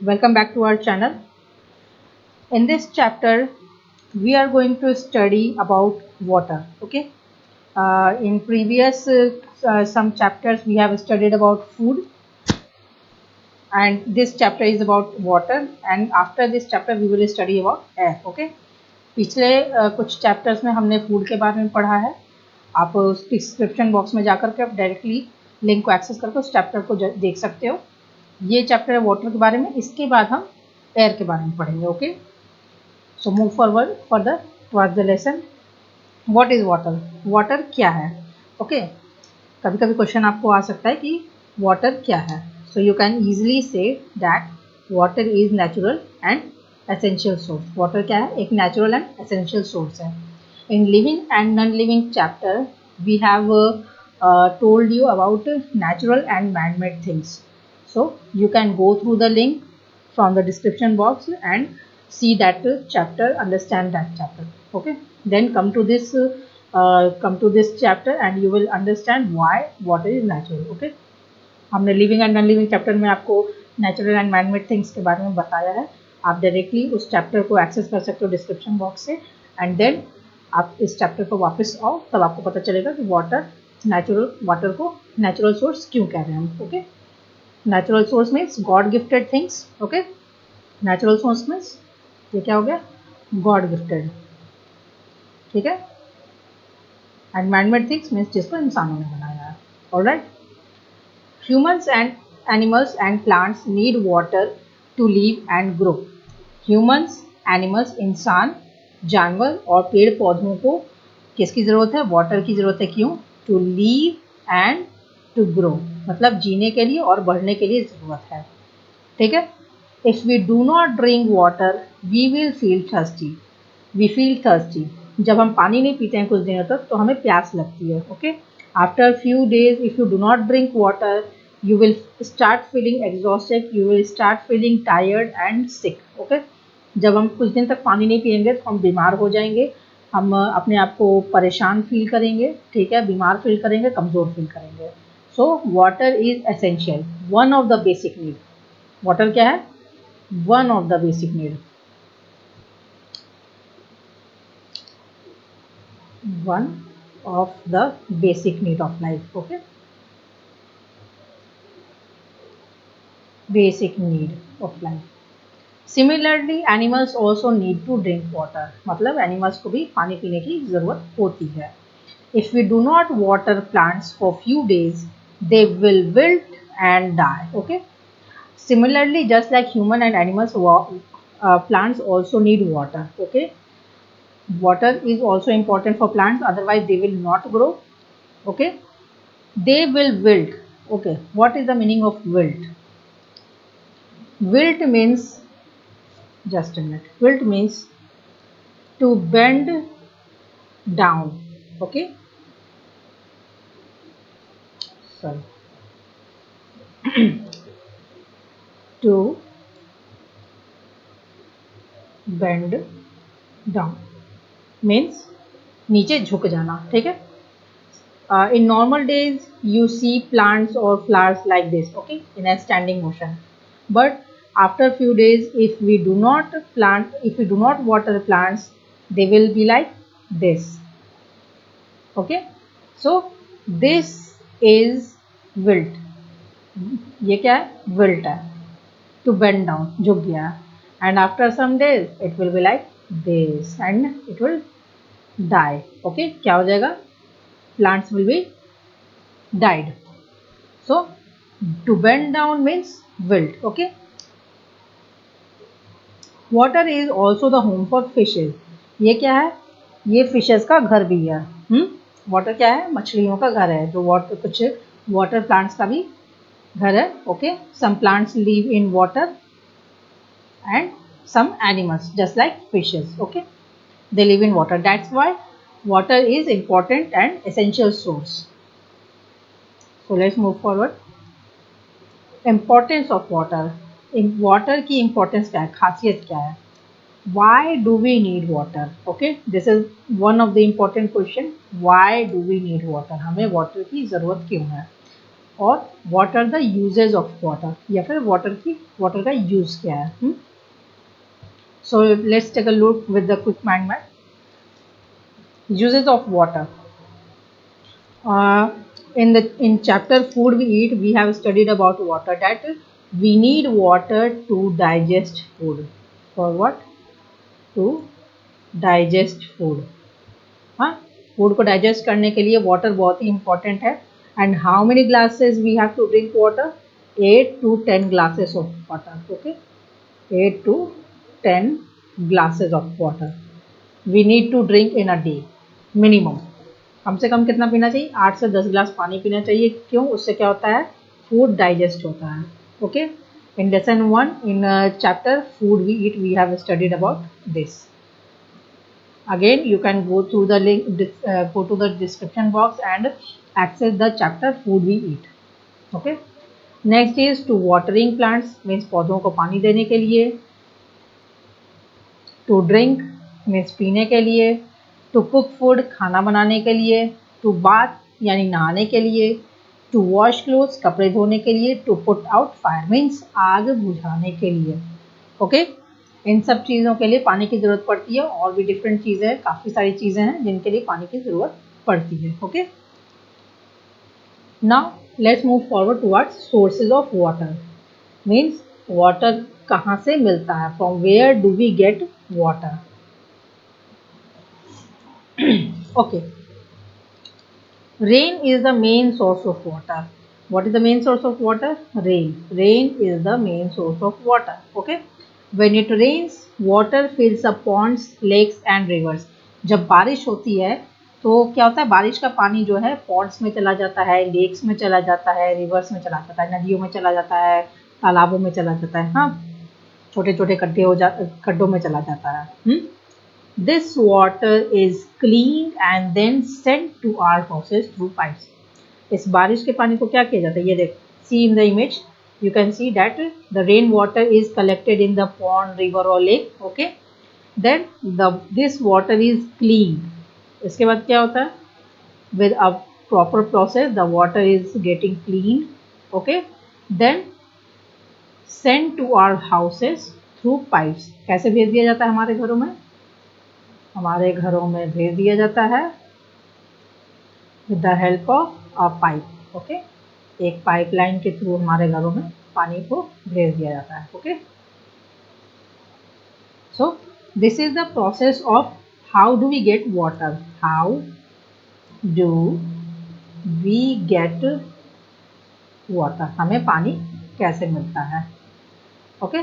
Welcome back to our channel. In this chapter, we are going to study about water. Okay. In previous some chapters, we have studied about food, and this chapter is about water. And after this chapter, we will study about air. Okay. पिछले कुछ chapters में हमने food के बारे में पढ़ा है. आप उस डिस्क्रिप्शन बॉक्स में जाकर के आप डायरेक्टली लिंक को एक्सेस करके उस चैप्टर को देख सकते हो. ये चैप्टर है वाटर के बारे में. इसके बाद हम एयर के बारे में पढ़ेंगे. Okay, so move forward further towards the lesson. What is water? Water क्या है? ओके, कभी कभी क्वेश्चन आपको आ सकता है कि वाटर क्या है. So you can easily say that water is natural and essential source. Water क्या है? एक नेचुरल एंड एसेंशियल सोर्स है. In living and non living chapter we have told you about natural and man-made things. So you can go through the link from the description box and see that chapter, understand that chapter. Okay, then come to this chapter and you will understand why water is natural. Okay, हमने living and non living chapter में आपको natural and manmade things के बारे में बताया है. आप directly उस चैप्टर को एक्सेस कर सकते हो डिस्क्रिप्शन बॉक्स से, एंड देन आप इस चैप्टर पर वापस आओ, तब आपको पता चलेगा कि वाटर को नेचुरल सोर्स क्यों कह रहे हैं हम. Okay, natural source means God gifted things. Okay, natural source means ये क्या हो गया? God gifted. ठीक है. एंड मैनमेड थिंग्स मीन्स जिसको इंसानों ने बनाया है. Alright, humans and animals and plants need water to live and grow. Humans, animals, इंसान, जानवर और पेड़ पौधों को किसकी ज़रूरत है? वाटर की ज़रूरत है. क्यों? To live and to grow, मतलब जीने के लिए और बढ़ने के लिए ज़रूरत है. ठीक है. If we do not drink water we will feel thirsty. We feel thirsty. जब हम पानी नहीं पीते हैं कुछ दिनों तक तो हमें प्यास लगती है. Okay, after few days if you do not drink water you will start feeling exhausted, you will start feeling tired and sick. Okay, जब हम कुछ दिन तक पानी नहीं पियेंगे तो हम बीमार हो जाएंगे, हम अपने आप को परेशान फील करेंगे. ठीक है, बीमार फील करेंगे, कमज़ोर फील करेंगे. So water is essential, one of the basic need. Water क्या है? One of the basic need. One of the basic need of life. Okay, basic need of life. Similarly, animals also need to drink water. मतलब animals को भी पानी पीने की ज़रूरत होती है. If we do not water plants for few days, they will wilt and die. Okay. Similarly, just like human and animals, plants also need water. Okay. Water is also important for plants. Otherwise, they will not grow. Okay. They will wilt. Okay. What is the meaning of wilt? Wilt means, just a minute, wilt means to bend down. Okay, sorry, to bend down means नीचे झुक जाना. ठीक है. In normal days you see plants or flowers like this. Okay, in a standing motion, but after few days if we do not water plants, they will be like this. Okay, so this is wilt. ये क्या है? wilt है. To bend down, झुक गया. And after some days it will be like this and it will die. Okay, क्या हो जाएगा? Plants will be died. So to bend down means wilt. Okay, water is also the home for fishes. ये क्या है? ये fishes का घर भी है. वाटर क्या है? मछलियों का घर है. जो कुछ वाटर प्लांट्स का भी घर है. Okay, some plants live in water and some animals just like fishes. Okay, they live in water. That's why water is important and essential source. So let's move forward. Importance of water. Water की importance क्या है? खासियत क्या है? Why do we need water? Okay, this is one of the important question. Why do we need water? हमें water की ज़रूरत क्यों है? और what are the uses of water, या फिर वाटर का यूज क्या है. So let's take a look with the quick mind map. Uses of water. In chapter food we eat, we have studied about water, that we need water to digest food. For what? To digest food. हाँ, food को digest करने के लिए water बहुत ही important है. And how many glasses we have to drink water? 8 to 10 glasses of water. Okay, 8 to 10 glasses of water we need to drink in a day minimum. कम से कम कितना पीना चाहिए? 8 से 10 ग्लास पानी पीना चाहिए. क्यों? उससे क्या होता है? फूड डाइजेस्ट होता है. Okay, in lesson 1 in chapter food we eat we have studied about this. Again, you can go through the link, go to the description box and access the chapter food we eat. Okay. Next is to watering plants, means पौधों को पानी देने के लिए. To drink means पीने के लिए. To cook food, खाना बनाने के लिए. To bath यानी नहाने के लिए. To wash clothes, कपड़े धोने के लिए. To put out fire means आग बुझाने के लिए. Okay. इन सब चीज़ों के लिए पानी की ज़रूरत पड़ती है. और भी डिफरेंट चीज़ें हैं, काफ़ी सारी चीज़ें हैं जिनके लिए पानी की ज़रूरत पड़ती है. Okay, now let's move forward towards sources of water. Means water कहाँ से मिलता है? From where do we get water? Okay, rain is the main source of water. What is the main source of water? Rain. Rain is the main source of water. Okay. When it rains, water fills up ponds, lakes and rivers. जब बारिश होती है तो क्या होता है? बारिश का पानी जो है पॉन्ड्स में चला जाता है, लेक्स में चला जाता है, रिवर्स में चला जाता है, नदियों में चला जाता है, तालाबों में चला जाता है. हाँ, छोटे छोटे गड्ढों में चला जाता है. This water is cleaned and then sent to our houses through pipes. इस बारिश के पानी को क्या किया जाता है? ये देख, see in the image, you can see that the rain water is collected in the pond, river or lake. Okay, then this water is cleaned. इसके बाद क्या होता है? With a proper process, the water is getting cleaned. Okay, then sent to our houses through pipes. कैसे भेज दिया जाता है हमारे घरों में? हमारे घरों में भेज दिया जाता है with the help of a pipe. Okay, एक पाइपलाइन के थ्रू हमारे घरों में पानी को भेज दिया जाता है. Okay, so this is the process of how do we get water. How do we get water, हमें पानी कैसे मिलता है. ओके,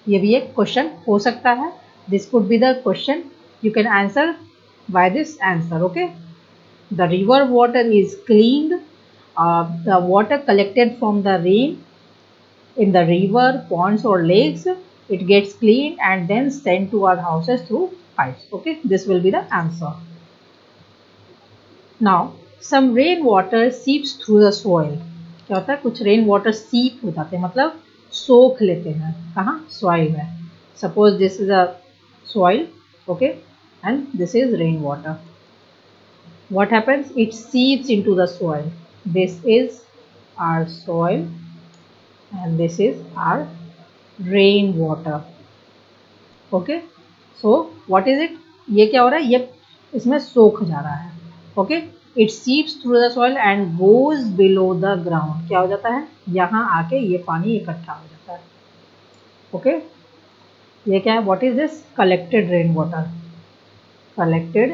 ये भी एक क्वेश्चन हो सकता है. This could be the question. You can answer by this answer. Okay, the river water is cleaned. The water collected from the rain in the river, ponds or lakes, it gets cleaned and then sent to our houses through pipes. Okay, this will be the answer. Now some rain water seeps through the soil. क्या होता है? कुछ rain water सीप हो जाते हैं, मतलब सोख लेते हैं. कहाँ? सॉइल में. Suppose this is a soil. Okay, and this is rainwater. What happens? It seeps into the soil. This is our soil and this is our rainwater. Okay, so what is it? ये क्या हो रहा है? ये इसमें सोख जा रहा है. Okay, it seeps through the soil and goes below the ground. क्या हो जाता है? यहाँ आके ये पानी इकट्ठा हो जाता है. Okay, ये क्या है? What is this? Collected rainwater. Collected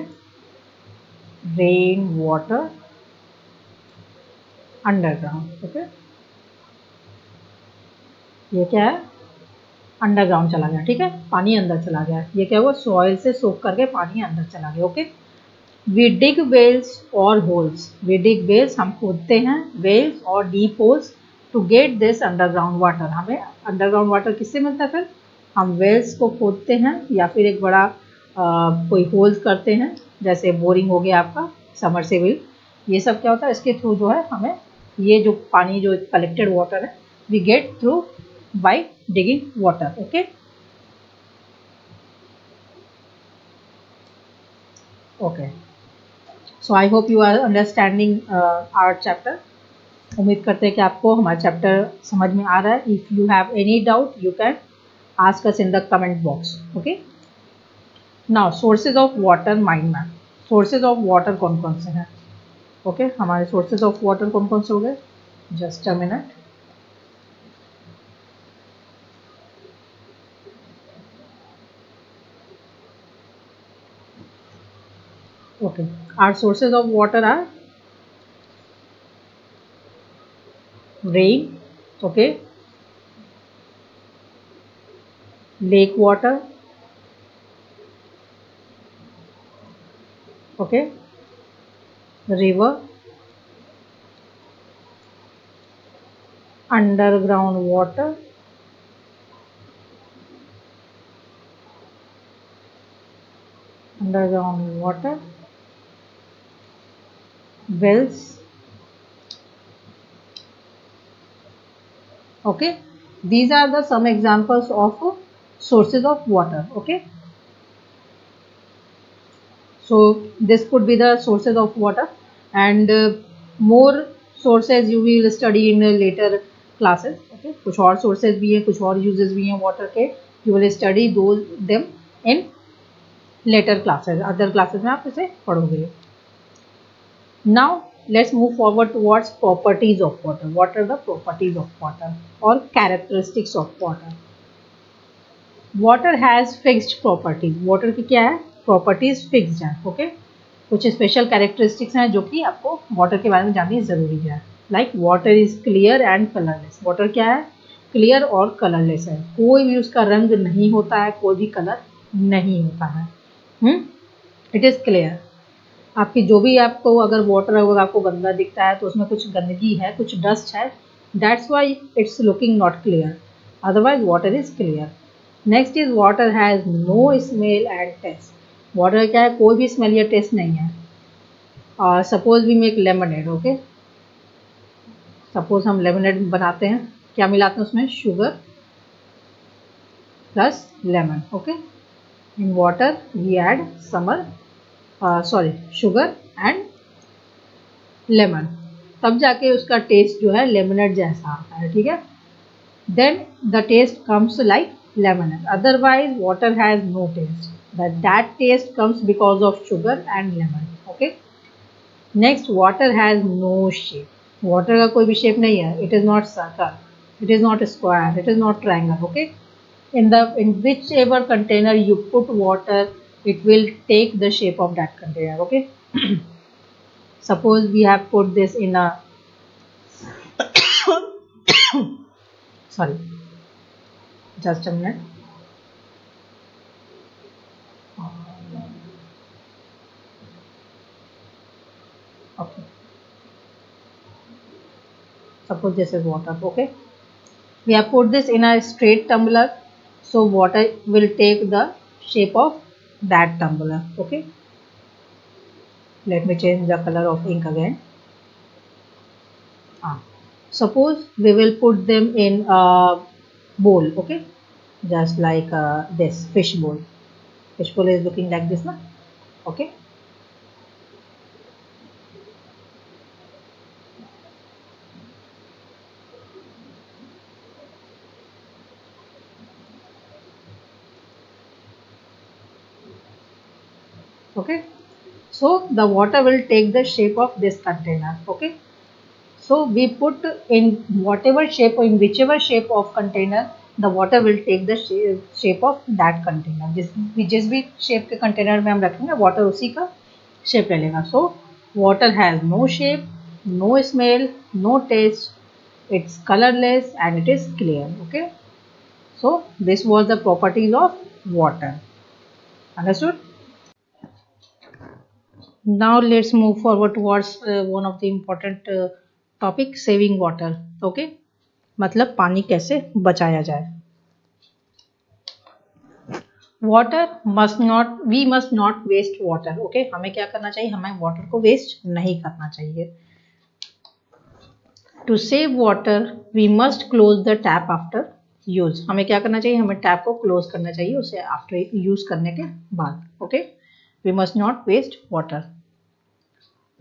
rainwater underground. Okay, ये क्या है? अंडरग्राउंड चला गया. ठीक है, पानी अंदर चला गया. ये क्या हुआ? सॉइल से सोख करके पानी अंदर चला गया. ओके, वी डिग वेल्स और होल्स. वी डिग वेल्स, हम खोदते हैं, वेल्स और deep holes to get this underground water. हमें अंडरग्राउंड वाटर किससे मिलता है? फिर हम वेल्स को खोदते हैं या फिर एक बड़ा कोई होल्स करते हैं, जैसे बोरिंग हो गया आपका, समरसेबल. ये सब क्या होता है? इसके थ्रू जो है हमें ये जो पानी जो कलेक्टेड वाटर है we get through by digging water. Okay, okay, so I hope you are understanding our chapter. उम्मीद करते हैं कि आपको हमारा चैप्टर समझ में आ रहा है. If you have any doubt you can ask us in the comment box. Okay. Now sources of water mind map. Sources of water कौन कौन से हैं? ओके, हमारे सोर्सेज ऑफ वाटर कौन कौन से हो गए? Just a minute. Okay, our sources of water are rain, okay, lake water, okay, river, underground water, underground water, wells. Okay, these are the some examples of sources of water. Okay, so this could be the sources of water, and more sources you will study in later classes. Okay, कुछ और sources भी हैं, कुछ और uses भी हैं water के. You will study those them in later classes. Other classes में आप इसे पढ़ोगे. Now let's move forward towards properties of water. What are the properties of water or characteristics of water? Water has fixed properties. Water की क्या है? Properties fixed हैं. Okay. कुछ special characteristics हैं जो कि आपको वाटर के बारे में जाननी जरूरी है. Like water is clear and colourless. Water क्या है? क्लियर और कलरलेस है. कोई भी उसका रंग नहीं होता है, कोई भी कलर नहीं होता है. It is clear. आपकी जो भी आपको अगर वाटर अगर आपको गंदा दिखता है तो उसमें कुछ गंदगी है, कुछ डस्ट है. That's why it's looking not clear. Otherwise water is clear. Next is water has no smell and taste. Water क्या है? कोई भी स्मेल या टेस्ट नहीं है. Suppose we make lemonade. Okay, suppose हम लेमनेड बनाते हैं. क्या मिलाते हैं उसमें? Sugar plus lemon. Okay, in water we add some sugar and lemon. तब जाके उसका टेस्ट जो है लेमनेड जैसा आता है. ठीक है. Then the taste comes like lemonade. Otherwise water has no taste. that taste comes because of sugar and lemon. Okay. Next, water has no shape. Water का कोई भी shape नहीं है. It is not circle. It is not square. It is not triangle. Okay. In whichever container you put water, it will take the shape of that container. Okay. Suppose we have put this in a sorry, just a minute. Okay. Suppose this is water. Okay. We have put this in a straight tumbler, so water will take the shape of that tumbler. Okay. Let me change the color of ink again. Suppose we will put them in a bowl. Okay, just like this fish bowl. Fish bowl is looking like this now. Okay. Okay, so the water will take the shape of this container. Okay, so we put in whatever shape or in whichever shape of container, the water will take the shape of that container. जिस भी shape के container में हम रखेंगे water उसी का shape ले लेगा. So water has no shape, no smell, no taste. It's colorless and it is clear. Okay, so this was the properties of water. Understood? Now let's move forward towards one of the important topic, saving water. Okay, मतलब पानी कैसे बचाया जाए. Water must not, we must not waste water. Okay, हमें क्या करना चाहिए? हमें वाटर को वेस्ट नहीं करना चाहिए. To save water we must close the tap after use. हमें क्या करना चाहिए? हमें टैप को क्लोज करना चाहिए उसे आफ्टर यूज करने के बाद. Okay, we must not waste water.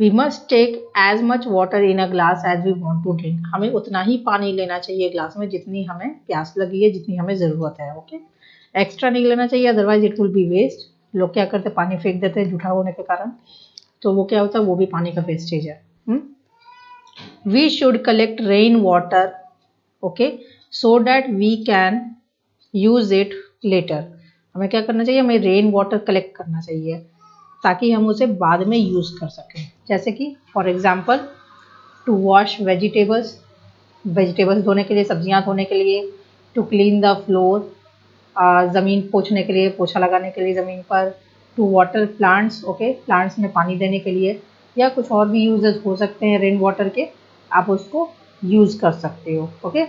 We must take as much water in a glass as we want to drink. हमें उतना ही पानी लेना चाहिए ग्लास में जितनी हमें प्यास लगी है, जितनी हमें ज़रूरत है। ओके, एक्स्ट्रा नहीं लेना चाहिए, otherwise it will be waste. लोग क्या करते हैं, पानी फेंक देते हैं जूठा होने के कारण, तो वो क्या होता है, वो भी पानी का वेस्टेज है। We should collect rain water, okay, so that we can use it later. हमें क्या करना चाहिए, हमें रेन वाटर कलेक्ट करना चाहिए ताकि हम उसे बाद में यूज़ कर सकें। जैसे कि for example to wash vegetables, vegetables धोने के लिए, सब्जियां धोने के लिए। टू क्लीन द फ्लोर, ज़मीन पोछने के लिए, पोछा लगाने के लिए ज़मीन पर। To water plants, okay, plants में पानी देने के लिए, या कुछ और भी यूजेस हो सकते हैं रेन वाटर के, आप उसको यूज़ कर सकते हो। ओके,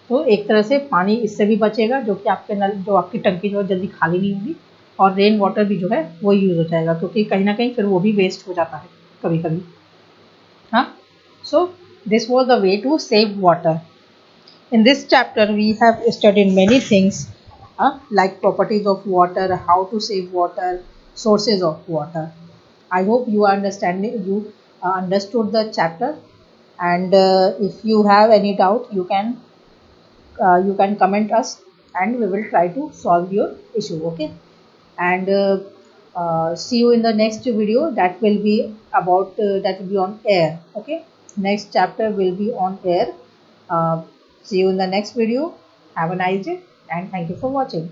तो एक तरह से पानी इससे भी बचेगा, जो कि आपके नल, जो आपकी टंकी जो है जल्दी खाली नहीं होगी, और रेन वाटर भी जो है वो यूज़ हो जाएगा, क्योंकि कहीं ना कहीं फिर वो भी वेस्ट हो जाता है कभी कभी। हाँ, so this was the way to save water. In this chapter, we have studied many things like properties of water, how to save water, sources of water. I hope you are understanding. You understood the chapter, and if you have any doubt, you can comment us, and we will try to solve your issue. Okay, and see you in the next video. That will be about that will be on air. Okay, next chapter will be on air. uh, See you in the next video. Have a nice day, and thank you for watching.